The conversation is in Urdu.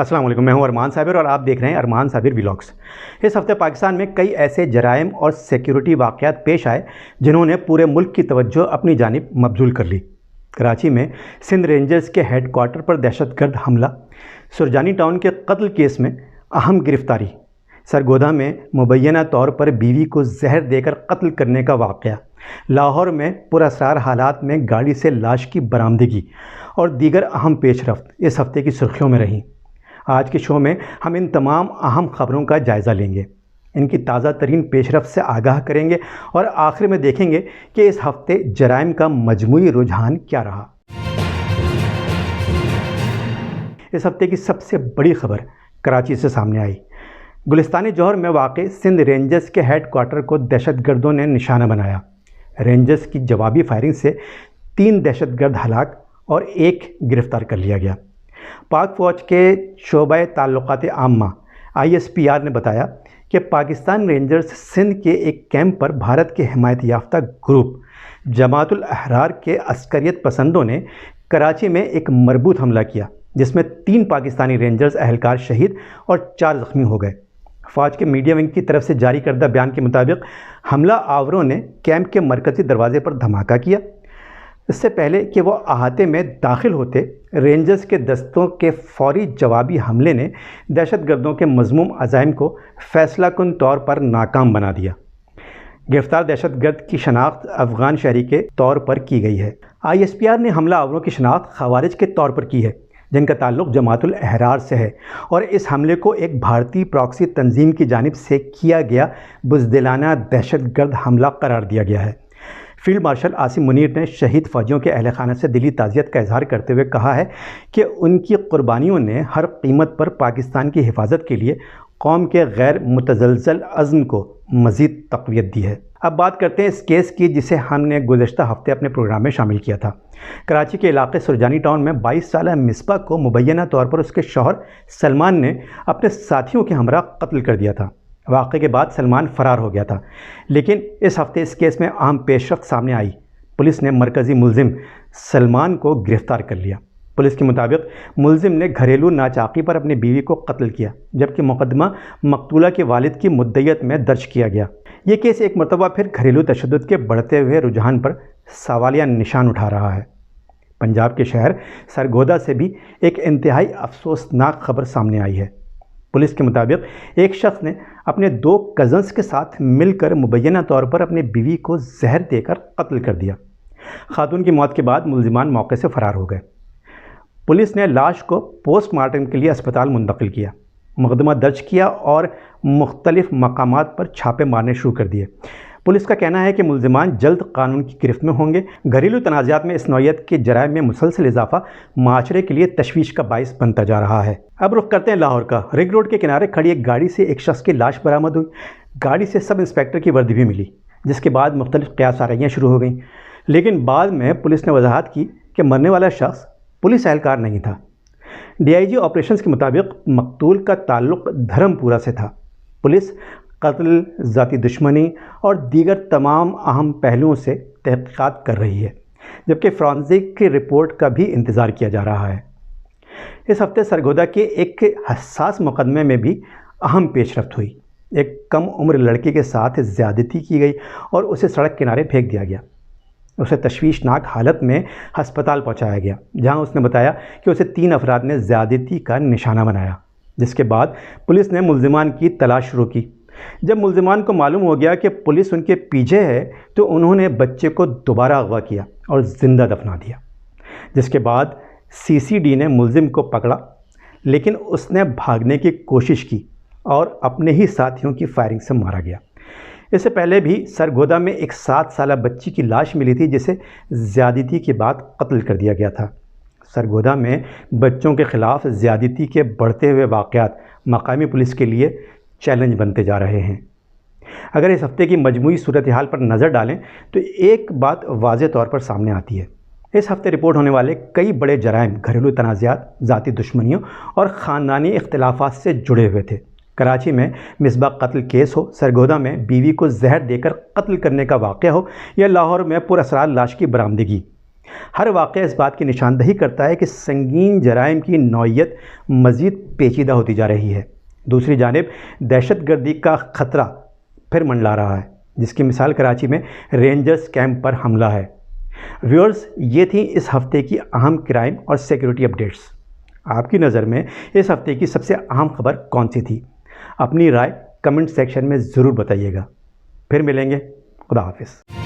السلام علیکم، میں ہوں ارمان صابر اور آپ دیکھ رہے ہیں ارمان صابر ولاگس۔ اس ہفتے پاکستان میں کئی ایسے جرائم اور سیکیورٹی واقعات پیش آئے جنہوں نے پورے ملک کی توجہ اپنی جانب مبذول کر لی۔ کراچی میں سندھ رینجرز کے ہیڈ کوارٹر پر دہشت گرد حملہ، سرجانی ٹاؤن کے قتل کیس میں اہم گرفتاری، سرگودا میں مبینہ طور پر بیوی کو زہر دے کر قتل کرنے کا واقعہ، لاہور میں پراسرار حالات میں گاڑی سے لاش کی برآمدگی اور دیگر اہم پیش رفت اس ہفتے کی سرخیوں میں رہیں۔ آج کے شو میں ہم ان تمام اہم خبروں کا جائزہ لیں گے، ان کی تازہ ترین پیش رفت سے آگاہ کریں گے اور آخر میں دیکھیں گے کہ اس ہفتے جرائم کا مجموعی رجحان کیا رہا۔ اس ہفتے کی سب سے بڑی خبر کراچی سے سامنے آئی۔ گلستان جوہر میں واقع سندھ رینجرز کے ہیڈ کوارٹر کو دہشت گردوں نے نشانہ بنایا۔ رینجرز کی جوابی فائرنگ سے 3 دہشت گرد ہلاک اور 1 گرفتار کر لیا گیا۔ پاک فوج کے شعبہ تعلقات عامہ ISPR نے بتایا کہ پاکستان رینجرز سندھ کے ایک کیمپ پر بھارت کے حمایت یافتہ گروپ جماعت الاحرار کے عسکریت پسندوں نے کراچی میں ایک مربوط حملہ کیا، جس میں 3 پاکستانی رینجرز اہلکار شہید اور 4 زخمی ہو گئے۔ فوج کے میڈیا ونگ کی طرف سے جاری کردہ بیان کے مطابق حملہ آوروں نے کیمپ کے مرکزی دروازے پر دھماکہ کیا۔ اس سے پہلے کہ وہ احاطے میں داخل ہوتے، رینجرز کے دستوں کے فوری جوابی حملے نے دہشت گردوں کے مذموم عزائم کو فیصلہ کن طور پر ناکام بنا دیا۔ گرفتار دہشت گرد کی شناخت افغان شہری کے طور پر کی گئی ہے۔ ISPR نے حملہ آوروں کی شناخت خوارج کے طور پر کی ہے، جن کا تعلق جماعت الاحرار سے ہے، اور اس حملے کو ایک بھارتی پراکسی تنظیم کی جانب سے کیا گیا بزدلانہ دہشت گرد حملہ قرار دیا گیا ہے۔ فیلڈ مارشل عاصم منیر نے شہید فوجیوں کے اہل خانہ سے دلی تعزیت کا اظہار کرتے ہوئے کہا ہے کہ ان کی قربانیوں نے ہر قیمت پر پاکستان کی حفاظت کے لیے قوم کے غیر متزلزل عزم کو مزید تقویت دی ہے۔ اب بات کرتے ہیں اس کیس کی جسے ہم نے گزشتہ ہفتے اپنے پروگرام میں شامل کیا تھا۔ کراچی کے علاقے سرجانی ٹاؤن میں 22 سالہ مصباح کو مبینہ طور پر اس کے شوہر سلمان نے اپنے ساتھیوں کے ہمراہ قتل کر دیا تھا۔ واقعے کے بعد سلمان فرار ہو گیا تھا، لیکن اس ہفتے اس کیس میں اہم پیش رفت سامنے آئی۔ پولیس نے مرکزی ملزم سلمان کو گرفتار کر لیا۔ پولیس کے مطابق ملزم نے گھریلو ناچاقی پر اپنی بیوی کو قتل کیا، جبکہ مقدمہ مقتولہ کے والد کی مدعیت میں درج کیا گیا۔ یہ کیس ایک مرتبہ پھر گھریلو تشدد کے بڑھتے ہوئے رجحان پر سوالیہ نشان اٹھا رہا ہے۔ پنجاب کے شہر سرگودا سے بھی ایک انتہائی افسوسناک خبر سامنے آئی ہے۔ پولیس کے مطابق ایک شخص نے اپنے 2 کزنز کے ساتھ مل کر مبینہ طور پر اپنی بیوی کو زہر دے کر قتل کر دیا۔ خاتون کی موت کے بعد ملزمان موقع سے فرار ہو گئے۔ پولیس نے لاش کو پوسٹ مارٹم کے لیے اسپتال منتقل کیا، مقدمہ درج کیا اور مختلف مقامات پر چھاپے مارنے شروع کر دیے۔ پولیس کا کہنا ہے کہ ملزمان جلد قانون کی گرفت میں ہوں گے۔ گھریلو تنازعات میں اس نوعیت کے جرائم میں مسلسل اضافہ معاشرے کے لیے تشویش کا باعث بنتا جا رہا ہے۔ اب رخ کرتے ہیں لاہور کا۔ رنگ روڈ کے کنارے کھڑی ایک گاڑی سے ایک شخص کی لاش برآمد ہوئی۔ گاڑی سے سب انسپیکٹر کی وردی بھی ملی، جس کے بعد مختلف قیاس آرائیاں شروع ہو گئیں، لیکن بعد میں پولیس نے وضاحت کی کہ مرنے والا شخص پولیس اہلکار نہیں تھا۔ DIG آپریشنز کے مطابق مقتول کا تعلق دھرم پورہ سے تھا۔ پولیس قتل، ذاتی دشمنی اور دیگر تمام اہم پہلوؤں سے تحقیقات کر رہی ہے، جبکہ فرانزک کی رپورٹ کا بھی انتظار کیا جا رہا ہے۔ اس ہفتے سرگودا کے ایک حساس مقدمے میں بھی اہم پیش رفت ہوئی۔ ایک کم عمر لڑکے کے ساتھ زیادتی کی گئی اور اسے سڑک کنارے پھینک دیا گیا۔ اسے تشویشناک حالت میں ہسپتال پہنچایا گیا، جہاں اس نے بتایا کہ اسے 3 افراد نے زیادتی کا نشانہ بنایا، جس کے بعد پولیس نے ملزمان کی تلاش شروع کی۔ جب ملزمان کو معلوم ہو گیا کہ پولیس ان کے پیچھے ہے تو انہوں نے بچے کو دوبارہ اغوا کیا اور زندہ دفنا دیا، جس کے بعد CCD نے ملزم کو پکڑا، لیکن اس نے بھاگنے کی کوشش کی اور اپنے ہی ساتھیوں کی فائرنگ سے مارا گیا۔ اس سے پہلے بھی سرگودا میں ایک 7 سالہ بچی کی لاش ملی تھی، جسے زیادتی کے بعد قتل کر دیا گیا تھا۔ سرگودا میں بچوں کے خلاف زیادتی کے بڑھتے ہوئے واقعات مقامی پولیس کے لیے چیلنج بنتے جا رہے ہیں۔ اگر اس ہفتے کی مجموعی صورتحال پر نظر ڈالیں تو ایک بات واضح طور پر سامنے آتی ہے۔ اس ہفتے رپورٹ ہونے والے کئی بڑے جرائم گھریلو تنازعات، ذاتی دشمنیوں اور خاندانی اختلافات سے جڑے ہوئے تھے۔ کراچی میں مصباح قتل کیس ہو، سرگودا میں بیوی کو زہر دے کر قتل کرنے کا واقعہ ہو، یا لاہور میں پراسرار لاش کی برآمدگی، ہر واقعہ اس بات کی نشاندہی کرتا ہے کہ سنگین جرائم کی نوعیت مزید پیچیدہ ہوتی جا رہی ہے۔ دوسری جانب دہشت گردی کا خطرہ پھر منڈلا رہا ہے، جس کی مثال کراچی میں رینجرز کیمپ پر حملہ ہے۔ ویورز، یہ تھیں اس ہفتے کی اہم کرائم اور سیکیورٹی اپڈیٹس۔ آپ کی نظر میں اس ہفتے کی سب سے اہم خبر کون سی تھی؟ اپنی رائے کمنٹ سیکشن میں ضرور بتائیے گا۔ پھر ملیں گے۔ خدا حافظ۔